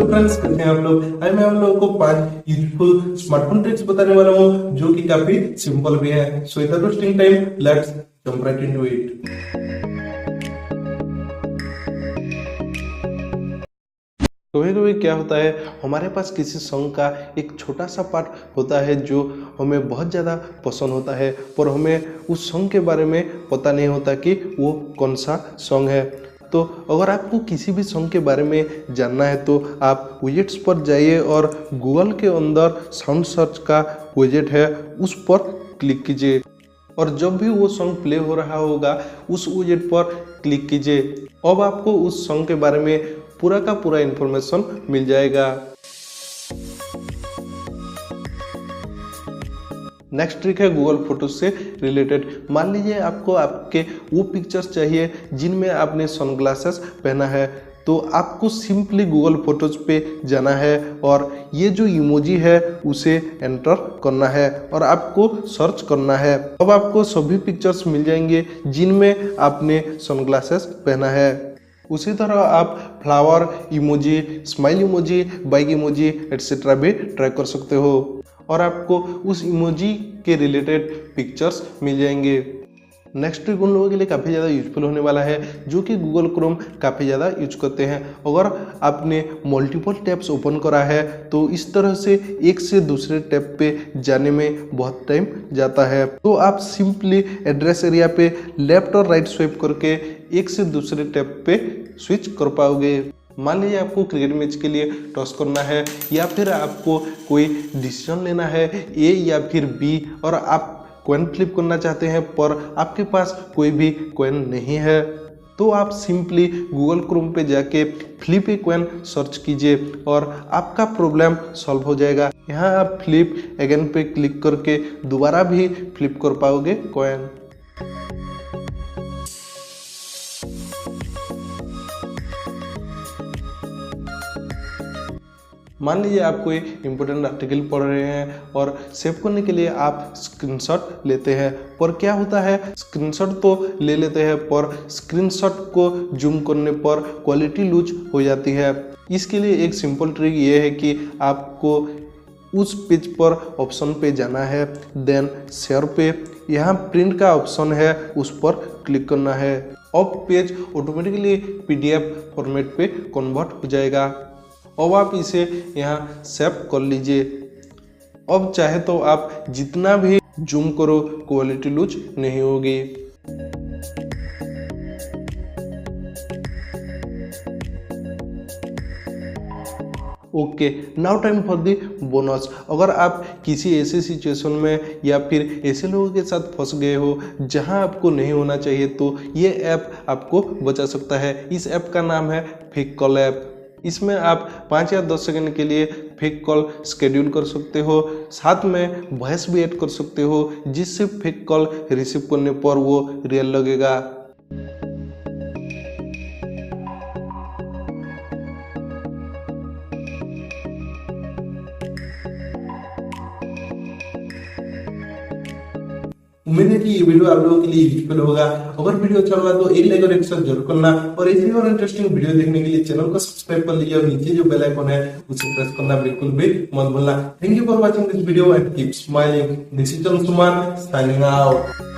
Friends, कैसे हैं आप लोग। आज मैं आप लोगों को 5 यूजफुल स्मार्टफोन ट्रिक्स बताने वाला हूं जो कि काफी सिंपल भी है। So without wasting time, let's jump right into it. कभी कभी क्या होता है, हमारे पास किसी सॉन्ग का एक छोटा सा पार्ट होता है जो हमें बहुत ज़्यादा पसंद होता है, पर हमें उस सॉन्ग के बारे में पता नहीं होता कि वो कौन सा सॉन्ग है। तो अगर आपको किसी भी सॉन्ग के बारे में जानना है तो आप विजेट्स पर जाइए और गूगल के अंदर साउंड सर्च का विजेट है, उस पर क्लिक कीजिए और जब भी वो सॉन्ग प्ले हो रहा होगा उस विजेट पर क्लिक कीजिए। अब आपको उस सॉन्ग के बारे में पूरा का पूरा इंफॉर्मेशन मिल जाएगा। नेक्स्ट ट्रिक है गूगल फोटोज से रिलेटेड। मान लीजिए आपको आपके वो पिक्चर्स चाहिए जिनमें आपने सनग्लासेस पहना है, तो आपको सिंपली गूगल फोटोज पे जाना है और ये जो इमोजी है उसे एंटर करना है और आपको सर्च करना है। अब आपको सभी पिक्चर्स मिल जाएंगे जिनमें आपने सनग्लासेस पहना है। उसी तरह आप flower emoji, smile emoji, bike emoji etcetera भी ट्राई कर सकते हो और आपको उस इमोजी के रिलेटेड पिक्चर्स मिल जाएंगे। नेक्स्ट ट्रिक उन लोगों के लिए काफ़ी ज़्यादा यूजफुल होने वाला है जो कि गूगल क्रोम काफ़ी ज़्यादा यूज करते हैं। अगर आपने मल्टीपल टैब्स ओपन करा है तो इस तरह से एक से दूसरे टैब पे जाने में बहुत टाइम जाता है, तो आप सिंपली एड्रेस एरिया पे लेफ्ट और राइट स्वाइप करके एक से दूसरे टैब पे स्विच कर पाओगे। मान लीजिए आपको क्रिकेट मैच के लिए टॉस करना है या फिर आपको कोई डिसीजन लेना है ए या फिर बी और आप कॉइन फ्लिप करना चाहते हैं पर आपके पास कोई भी कॉइन नहीं है, तो आप सिंपली गूगल क्रोम पे जाके फ्लिप ए कॉइन सर्च कीजिए और आपका प्रॉब्लम सॉल्व हो जाएगा। यहाँ आप फ्लिप अगेन पे क्लिक करके दोबारा भी फ्लिप कर पाओगे कॉइन। मान लीजिए आप कोई इंपॉर्टेंट आर्टिकल पढ़ रहे हैं और सेव करने के लिए आप स्क्रीनशॉट लेते हैं, पर क्या होता है स्क्रीनशॉट तो ले लेते हैं पर स्क्रीनशॉट को जूम करने पर क्वालिटी लूज हो जाती है। इसके लिए एक सिंपल ट्रिक ये है कि आपको उस पेज पर ऑप्शन पे जाना है, देन शेयर पे यहाँ प्रिंट का ऑप्शन है उस पर क्लिक करना है। अब पेज ऑटोमेटिकली PDF फॉर्मेट पे कन्वर्ट हो जाएगा। अब आप इसे यहाँ सेव कर लीजिए। अब चाहे तो आप जितना भी जूम करो क्वालिटी लूज नहीं होगी। Okay, now time for the bonus. अगर आप किसी ऐसे सिचुएशन में या फिर ऐसे लोगों के साथ फंस गए हो जहां आपको नहीं होना चाहिए, तो ये ऐप आपको बचा सकता है। इस ऐप का नाम है फेक कॉल ऐप। इसमें आप 5 या 10 सेकंड के लिए फेक कॉल शेड्यूल कर सकते हो, साथ में वॉइस भी ऐड कर सकते हो जिससे फेक कॉल रिसीव करने पर वो रियल लगेगा। उम्मीद है कि ये वीडियो आप लोगों के लिए यूजफुल होगा। अगर वीडियो अच्छा लगा तो एक लाइक और एक शेयर जरूर करना और ऐसे और इंटरेस्टिंग वीडियो देखने के लिए चैनल को सब्सक्राइब कर लीजिए और नीचे जो बेल आइकन है उसे प्रेस करना बिल्कुल भी मत भूलना। Thank you for watching this video and keep smiling. This is Anshuman signing out.